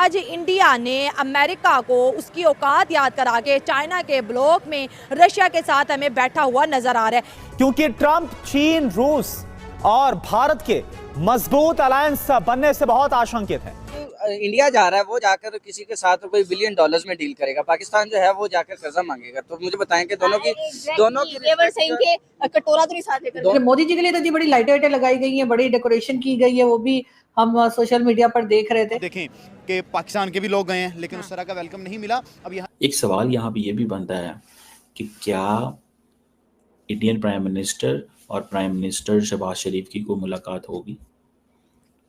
आज इंडिया ने अमेरिका को उसकी औकात याद करा के चाइना के ब्लॉक में रशिया के साथ हमें बैठा हुआ नजर आ रहा है। क्योंकि ट्रंप चीन, रूस और भारत के मजबूत अलायंस बनने से बहुत आशंकित है। इंडिया जा रहा है, वो जाकर किसी के साथ कोई $बिलियन में डील करेगा। पाकिस्तान जो है वो जाकर कर्जा मांगेगा। तो मुझे बताएं कि दोनों की कटोरा तो नहीं साथ लेकर। मोदी जी के लिए तो जी बड़ी लाइटें लगाई गई हैं, बड़ी डेकोरेशन की गई है, वो भी हम सोशल मीडिया पर देख रहे थे। देखें कि पाकिस्तान के भी लोग गए हैं लेकिन उस तरह का वेलकम नहीं मिला। अब यहाँ एक सवाल यहाँ पे ये भी बनता है कि क्या इंडियन प्राइम मिनिस्टर और प्राइम मिनिस्टर शहबाज शरीफ की कोई मुलाकात होगी,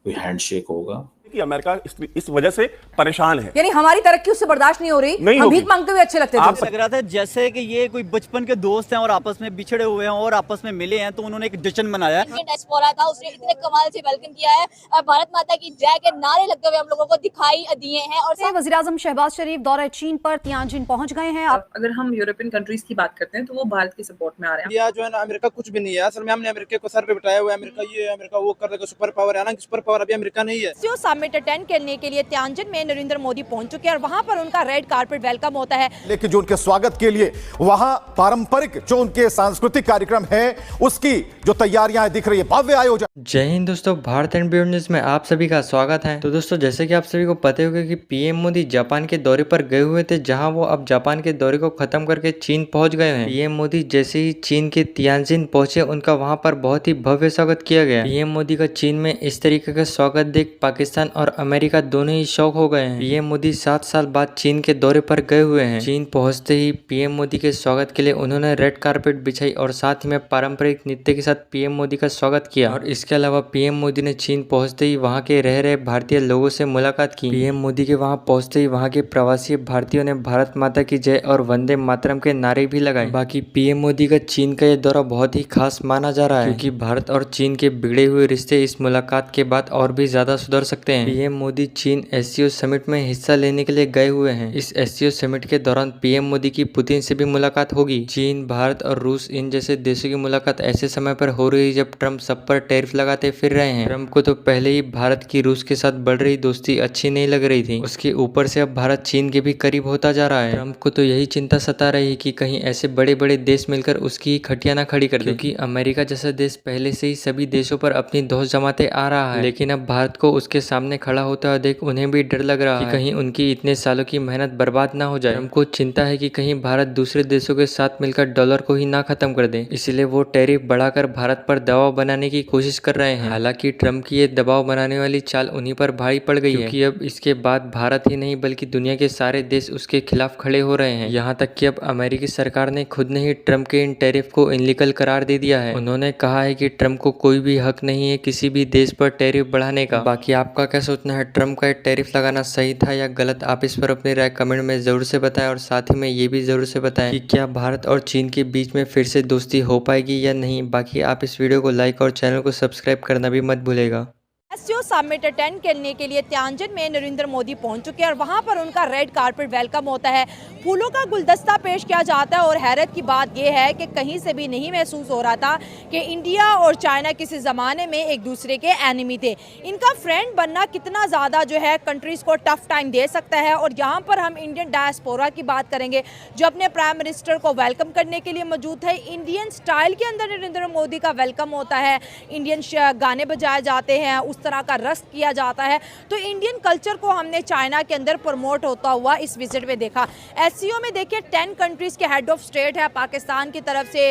कोई हैंडशेक होगा? कि अमेरिका इस वजह से परेशान है, यानी हमारी तरक्की उससे बर्दाश्त नहीं हो रही। हम भीख मांगते हुए अच्छे लगते थे। लग रहा था जैसे कि ये कोई बचपन के दोस्त हैं और आपस में बिछड़े हुए हैं और आपस में मिले हैं, तो उन्होंने एक जश्न मनाया। डियास्पोरा था, उसने इतने कमाल से वेलकम किया है और भारत माता की जय के नारे लगते हुए हम लोगों को दिखाई दिए हैं। और वज़ीर आज़म शहबाज शरीफ दौरे चीन पर तियानजिन पहुंच गए हैं। अगर हम यूरोपियन कंट्रीज की बात करते हैं तो वो भारत के सपोर्ट में आ रहे हैं। इंडिया जो है ना, अमेरिका कुछ भी नहीं है असल में। हमने अमेरिका को सर पे बिठाया हुआ है, अमेरिका ये है, अमेरिका वो कर देगा, सुपर पावर है। हालांकि सुपर पावर अभी अमेरिका नहीं है। समिट अटेंड करने के लिए तियानजिन में नरेंद्र मोदी पहुंच चुके हैं और वहां पर उनका रेड कारपेट वेलकम होता है। लेकिन जो उनके स्वागत के लिए वहां पारंपरिक जो उनके सांस्कृतिक कार्यक्रम है उसकी जो तैयारियां दिख रही है, भव्य आयोजन। जय हिंद दोस्तों, भारत एंड बियॉन्ड न्यूज में आप सभी का स्वागत है। तो दोस्तों, जैसे कि आप सभी को पता होगा कि पीएम मोदी जापान के दौरे पर गए हुए थे, जहां वो अब जापान के दौरे को खत्म करके चीन पहुंच गए हैं। पीएम मोदी जैसे ही चीन के तियानजिन पहुंचे, उनका वहां पर बहुत ही भव्य स्वागत किया गया। पीएम मोदी का चीन में इस तरीके का स्वागत देख पाकिस्तान और अमेरिका दोनों ही शौक हो गए हैं। पीएम मोदी 7 साल बाद चीन के दौरे पर गए हुए हैं। चीन पहुंचते ही पीएम मोदी के स्वागत के लिए उन्होंने रेड कारपेट बिछाई और साथ ही में पारंपरिक नृत्य के साथ पीएम मोदी का स्वागत किया। और इसके अलावा पीएम मोदी ने चीन पहुंचते ही वहां के रह रहे भारतीय लोगों से मुलाकात की। पीएम मोदी के वहां पहुंचते ही वहां के प्रवासी भारतीयों ने भारत माता की जय और वंदे मातरम के नारे भी लगाए। बाकी पीएम मोदी का चीन का ये दौरा बहुत ही खास माना जा रहा है, क्योंकि भारत और चीन के बिगड़े हुए रिश्ते इस मुलाकात के बाद और भी ज्यादा सुधर सकते हैं। पीएम मोदी चीन एससीओ समिट में हिस्सा लेने के लिए गए हुए हैं। इस एससीओ समिट के दौरान पीएम मोदी की पुतिन से भी मुलाकात होगी। चीन, भारत और रूस इन जैसे देशों की मुलाकात ऐसे समय पर हो रही है जब ट्रंप सब पर टैरिफ लगाते फिर रहे हैं। ट्रंप को तो पहले ही भारत की रूस के साथ बढ़ रही दोस्ती अच्छी नहीं लग रही थी, उसके ऊपर से अब भारत चीन के भी करीब होता जा रहा है। ट्रंप को तो यही चिंता सता रही है कि कहीं ऐसे बड़े बड़े देश मिलकर उसकी खटिया ना खड़ी कर दे, क्योंकि अमेरिका जैसा देश पहले से ही सभी देशों पर अपनी धौंस जमाते आ रहा है। लेकिन अब भारत को उसके सामने खड़ा होता हुआ देख उन्हें भी डर लग रहा है कि कहीं उनकी इतने सालों की मेहनत बर्बाद ना हो जाए। हमको चिंता है कि कहीं भारत दूसरे देशों के साथ मिलकर डॉलर को ही ना खत्म कर दे, इसलिए वो टैरिफ बढ़ाकर भारत पर दबाव बनाने की कोशिश कर रहे हैं। हालांकि ट्रंप की ये दबाव बनाने वाली चाल उन्हीं पर भारी पड़ गई है, क्योंकि अब इसके बाद भारत ही नहीं बल्कि दुनिया के सारे देश उसके खिलाफ खड़े हो रहे हैं। यहाँ तक कि अब अमेरिकी सरकार ने खुद ने ही ट्रंप के इन टैरिफ को इनलीगल करार दे दिया है। उन्होंने कहा है कि ट्रंप को कोई भी हक नहीं है किसी भी देश पर टैरिफ बढ़ाने का। बाकी आपका क्या सोचना है, ट्रंप का टैरिफ लगाना सही था या गलत? आप इस पर अपनी राय कमेंट में जरूर से बताएं और साथ ही में ये भी जरूर से बताएं कि क्या भारत और चीन के बीच में फिर से दोस्ती हो पाएगी या नहीं। बाकी आप इस वीडियो को लाइक और चैनल को सब्सक्राइब करना भी मत भूलेगा। एससीओ समिट अटेंड करने के लिए तियानजिन में नरेंद्र मोदी पहुंच चुके हैं और वहां पर उनका रेड कारपेट वेलकम होता है, फूलों का गुलदस्ता पेश किया जाता है। और हैरत की बात यह है कि कहीं से भी नहीं महसूस हो रहा था कि इंडिया और चाइना किसी ज़माने में एक दूसरे के एनिमी थे। इनका फ्रेंड बनना कितना ज़्यादा जो है कंट्रीज़ को टफ टाइम दे सकता है। और यहाँ पर हम इंडियन डायस्पोरा की बात करेंगे जो अपने प्राइम मिनिस्टर को वेलकम करने के लिए मौजूद है। इंडियन स्टाइल के अंदर नरेंद्र मोदी का वेलकम होता है, इंडियन गाने बजाए जाते हैं, उस तरह का रस्म किया जाता है। तो इंडियन कल्चर को हमने चाइना के अंदर प्रमोट होता हुआ इस विजिट में देखा। एससीओ में देखिए 10 कंट्रीज़ के हेड ऑफ स्टेट है। पाकिस्तान की तरफ से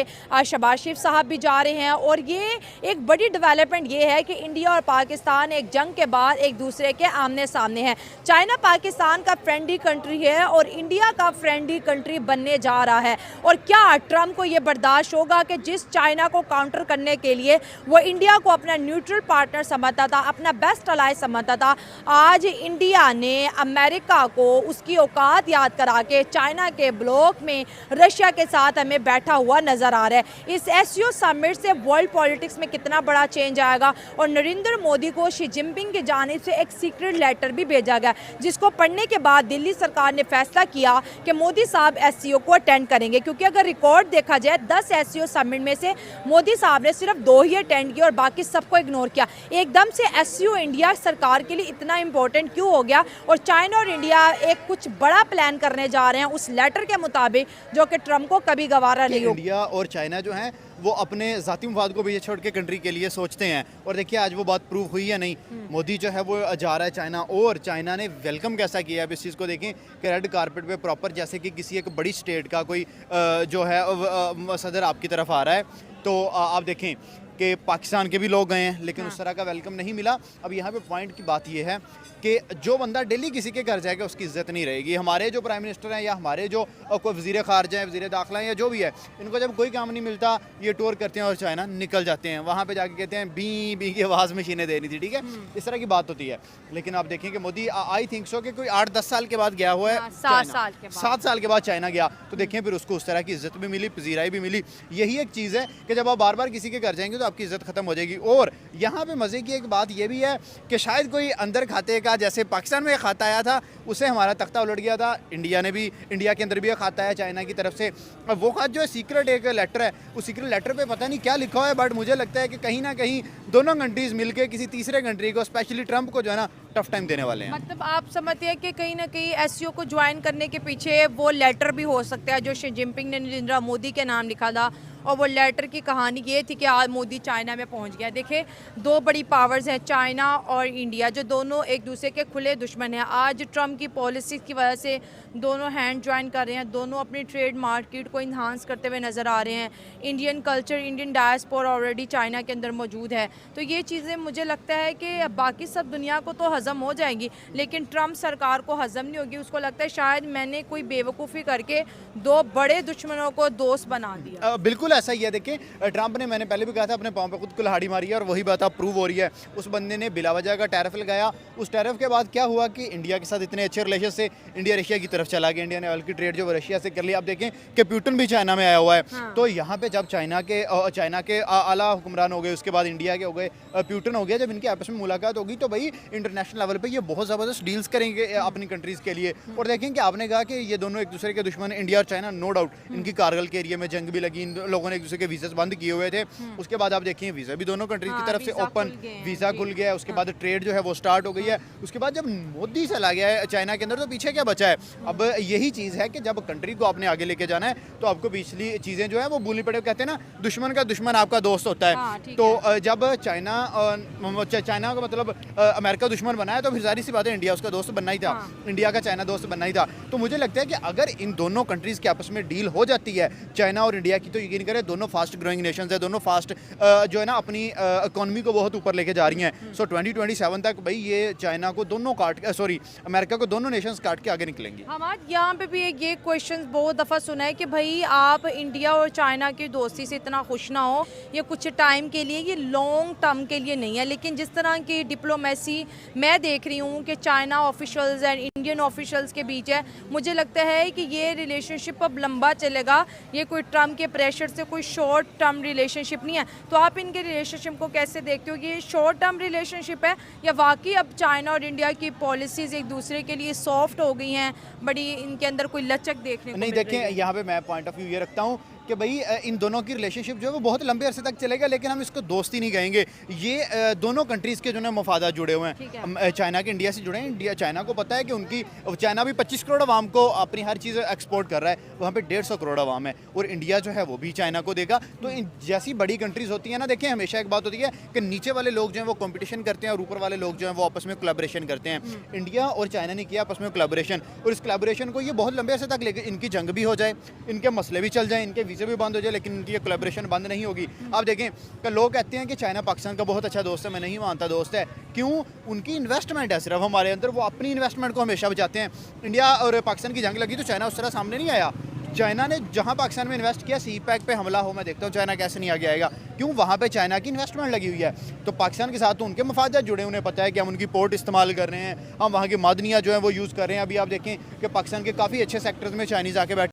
शहबाज शरीफ साहब भी जा रहे हैं और ये एक बड़ी डेवलपमेंट ये है कि इंडिया और पाकिस्तान एक जंग के बाद एक दूसरे के आमने सामने हैं। चाइना पाकिस्तान का फ्रेंडली कंट्री है और इंडिया का फ्रेंडली कंट्री बनने जा रहा है। और क्या ट्रंप को ये बर्दाश्त होगा कि जिस चाइना को काउंटर करने के लिए वो इंडिया को अपना न्यूट्रल पार्टनर समझता था, अपना बेस्ट अलाय समझता था, आज इंडिया ने अमेरिका को उसकी औकात याद करा के चाइना के ब्लॉक में रशिया के साथ हमें बैठा हुआ नजर आ रहा है। इस एससीओ समिट से वर्ल्ड पॉलिटिक्स में कितना बड़ा चेंज आएगा। और नरेंद्र मोदी को शी जिनपिंग की जानिब से एक सीक्रेट लेटर भी भेजा गया, जिसको पढ़ने के बाद दिल्ली सरकार ने फैसला किया कि मोदी साहब एससीओ को अटेंड करेंगे। क्योंकि अगर रिकॉर्ड देखा जाए 10 एससीओ समिट में से मोदी साहब ने सिर्फ 2 ही अटेंड किए और बाकी सबको इग्नोर किया। एकदम से एससीओ इंडिया सरकार के लिए इतना इम्पोर्टेंट क्यों हो गया और चाइना और इंडिया एक कुछ बड़ा प्लान करने जा रहे हैं उस लेटर के मुताबिक जो कि ट्रम्प को कभी गवारा नहीं होगा। इंडिया और चाइना जो है वो अपने जाती मफाद को पीछे छोड़ के कंट्री के लिए सोचते हैं और देखिए आज वो बात प्रूव हुई या नहीं। मोदी जो है वो जा रहा है चाइना और चाइना ने वेलकम कैसा किया है। अब इस चीज़ को देखें कि रेड कारपेट पे प्रॉपर जैसे कि किसी एक बड़ी स्टेट का कोई जो है सदर आपकी तरफ आ रहा है तो आप देखें कि पाकिस्तान के भी लोग गए हैं लेकिन उस तरह का वेलकम नहीं मिला। अब यहाँ पे पॉइंट की बात ये है कि जो बंदा दिल्ली किसी के घर जाएगा उसकी इज्जत नहीं रहेगी। हमारे जो प्राइम मिनिस्टर हैं या हमारे जो कोई वज़ीर ख़ारजा है, वज़ीर दाखिला है या जो भी है, इनको जब कोई काम नहीं मिलता ये टूर करते हैं और चाइना निकल जाते हैं। वहाँ पे जाके कहते हैं बी बी की आवाज़ मशीनें देनी थी, ठीक है, इस तरह की बात होती है। लेकिन आप देखें कि मोदी आई थिंक सो कि कोई 8-10 साल के बाद गया हुआ है, 7 साल के बाद चाइना गया तो देखें फिर उसको उस तरह की इज्जत भी मिली, पजीराई भी मिली। यही एक चीज़ है कि जब आप बार बार किसी के घर जाएंगे तो आपकी इज्जत खत्म हो जाएगी। और यहाँ पे मज़े की एक बात यह भी है कि शायद कोई अंदर खाते का, जैसे पाकिस्तान में एक खाता आया था उसे हमारा तख्ता उलट गया था, इंडिया के अंदर भी एक खाता है चाइना की तरफ से। अब वो खात जो है सीक्रेट एक लेटर है, उस सीक्रेट लेटर पे पता नहीं क्या लिखा हुआ है, बट मुझे लगता है कि कहीं ना कहीं दोनों कंट्रीज मिलकर किसी तीसरे कंट्री को, स्पेशली ट्रम्प को जो है ना टफ टाइम देने वाले हैं। मतलब आप समझते हैं कि कहीं ना कहीं एससीओ को ज्वाइन करने के पीछे वो लेटर भी हो सकता है जो शी जिनपिंग ने नरेंद्र मोदी के नाम लिखा था और वो लेटर की कहानी ये थी कि आज मोदी चाइना में पहुंच गया। देखिए दो बड़ी पावर्स हैं चाइना और इंडिया जो दोनों एक दूसरे के खुले दुश्मन हैं। आज ट्रम्प की पॉलिसी की वजह से दोनों हैंड ज्वाइन कर रहे हैं, दोनों अपनी ट्रेड मार्केट को इन्हांस करते हुए नज़र आ रहे हैं। Indian culture, Indian diaspora already China के अंदर मौजूद है। तो ये चीज़ें मुझे लगता है कि बाकी सब दुनिया को तो हज़म हो जाएंगी लेकिन ट्रम्प सरकार को हज़म नहीं होगी। उसको लगता है शायद मैंने कोई बेवकूफ़ी करके दो बड़े दुश्मनों को दोस्त बना दिया। बिल्कुल ऐसा ही है। देखिए ट्रम्प ने, मैंने पहले भी कहा था, अपने पाँव पे खुद कुल्हाड़ी मारी है और वही बात अब प्रूव हो रही है। उस बंदे ने बिला वजह का टैरिफ लगाया। उस टैरिफ के बाद क्या हुआ कि इंडिया के साथ इतने अच्छे रिलेशन से इंडिया रशिया की तरफ चला गया। इंडिया ने ऑयल की ट्रेड जो रशिया से कर लिया। अब देखें कि पुतिन भी चाइना में आया हुआ है। तो यहाँ पे जब चाइना के आला हुक्मरान हो गए, उसके बाद इंडिया के हो गए, पुतिन हो गया, जब इनकी आपस में मुलाकात होगी तो भाई इंटरनेशनल लेवल पे ये बहुत ज़बरदस्त डील्स करेंगे अपनी कंट्रीज़ के लिए। और देखें कि आपने कहा कि ये दोनों एक दूसरे के दुश्मन, इंडिया और चाइना, नो डाउट इनकी कारगिल के एरिया में जंग भी लगी, इन लोगों ने एक दूसरे के वीज़ा बंद किए हुए थे। उसके बाद आप देखिए वीज़ा भी दोनों कंट्रीज की तरफ से ओपन, वीज़ा खुल गया है। उसके बाद ट्रेड जो है वो स्टार्ट हो गई है। उसके बाद जब मोदी चला गया है चाइना के अंदर तो पीछे क्या बचा है। अब यही चीज़ है कि जब कंट्री को आपने आगे लेके जाना है तो आपको पिछली चीज़ें जो है वो भूलनी पड़े। कहते हैं ना दुश्मन का दुश्मन आपका दोस्त होता है। तो जब चाइना का मतलब अमेरिका दुश्मन बनाया तो फिर सारी सी बात है इंडिया उसका दोस्त बनना ही था, इंडिया का चाइना दोस्त बनना ही था। तो मुझे लगता है कि अगर इन दोनों कंट्रीज़ के आपस में डील हो जाती है चाइना और इंडिया की, तो यकीन करें दोनों फास्ट ग्रोइंग नेशंस है, दोनों फास्ट जो है ना अपनी इकोनॉमी को बहुत ऊपर लेके जा रही हैं। सो 2027 तक भाई ये चाइना को दोनों अमेरिका को दोनों नेशंस काट के आगे निकलेंगी। हम आज यहाँ पे भी एक ये क्वेश्चन बहुत दफ़ा सुना है कि भाई आप इंडिया और चाइना की दोस्ती से इतना खुश ना हो, ये कुछ टाइम के लिए, ये लॉन्ग टर्म के लिए नहीं है। लेकिन जिस तरह की डिप्लोमेसी मैं देख रही हूँ कि China officials and Indian officials के बीच है, मुझे लगता है कि ये रिलेशनशिप अब लंबा चलेगा। ये कोई ट्रम्प के प्रेशर से कोई शॉर्ट टर्म रिलेशनशिप नहीं है। तो आप इनके रिलेशनशिप को कैसे देखते हो कि ये शॉर्ट टर्म रिलेशनशिप है या वाकई अब चाइना और इंडिया की पॉलिसीज़ एक दूसरे के लिए सॉफ्ट हो गई हैं, बड़ी इनके अंदर कोई लचक देखने को नहीं। देखें यहाँ पे मैं पॉइंट ऑफ व्यू ये रखता हूँ कि भाई इन दोनों की रिलेशनशिप जो है वो बहुत लंबे अरसे तक चलेगा, लेकिन हम इसको दोस्ती नहीं कहेंगे। ये दोनों कंट्रीज़ के जो है मफादात जुड़े हुए हैं। चाइना के इंडिया से जुड़े हैं। इंडिया, चाइना को पता है कि उनकी, चाइना भी 25 करोड़ आवाम को अपनी हर चीज़ एक्सपोर्ट कर रहा है, वहाँ पे 150 करोड़ आवाम है और इंडिया जो है वो भी चाइना को देगा। तो इन जैसी बड़ी कंट्रीज़ होती है ना, देखें हमेशा एक बात होती है कि नीचे वाले लोग जो हैं वो कॉम्पिटिशन करते हैं और ऊपर वाले लोग जो हैं वो आपस में कोलैबोरेशन करते हैं। इंडिया और चाइना ने किया आपस में कोलैबोरेशन और इस कोलैबोरेशन को ये बहुत लंबे अरसे तक लेके, इनकी जंग भी हो जाए, इनके मसले भी चल जाए, इनके वीज़े भी बंद हो जाए, लेकिन उनकी ये कोलैबोरेशन बंद नहीं होगी। आप देखें कि लोग कहते हैं कि चाइना पाकिस्तान का बहुत अच्छा दोस्त है, मैं नहीं मानता दोस्त है। क्यों? उनकी इन्वेस्टमेंट है सिर्फ हमारे अंदर, वो अपनी इन्वेस्टमेंट को हमेशा बचाते हैं। इंडिया और पाकिस्तान की जंग लगी तो चाइना उस तरह सामने नहीं आया। चाइना ने जहां पाकिस्तान में इन्वेस्ट किया, सी पैक पे हमला हो, मैं देखता हूं चाइना कैसे नहीं आगे आएगा। क्यों? वहां पे चाइना की इन्वेस्टमेंट लगी हुई है। तो पाकिस्तान के साथ तो उनके मफादात जुड़े, उन्हें पता है कि हम उनकी पोर्ट इस्तेमाल कर रहे हैं, हम वहाँ की मादनियाँ जो है वो यूज़ कर रहे हैं। अभी आप देखें कि पाकिस्तान के काफ़ी अच्छे सेक्टर्स में चाइनीज़ आके बैठे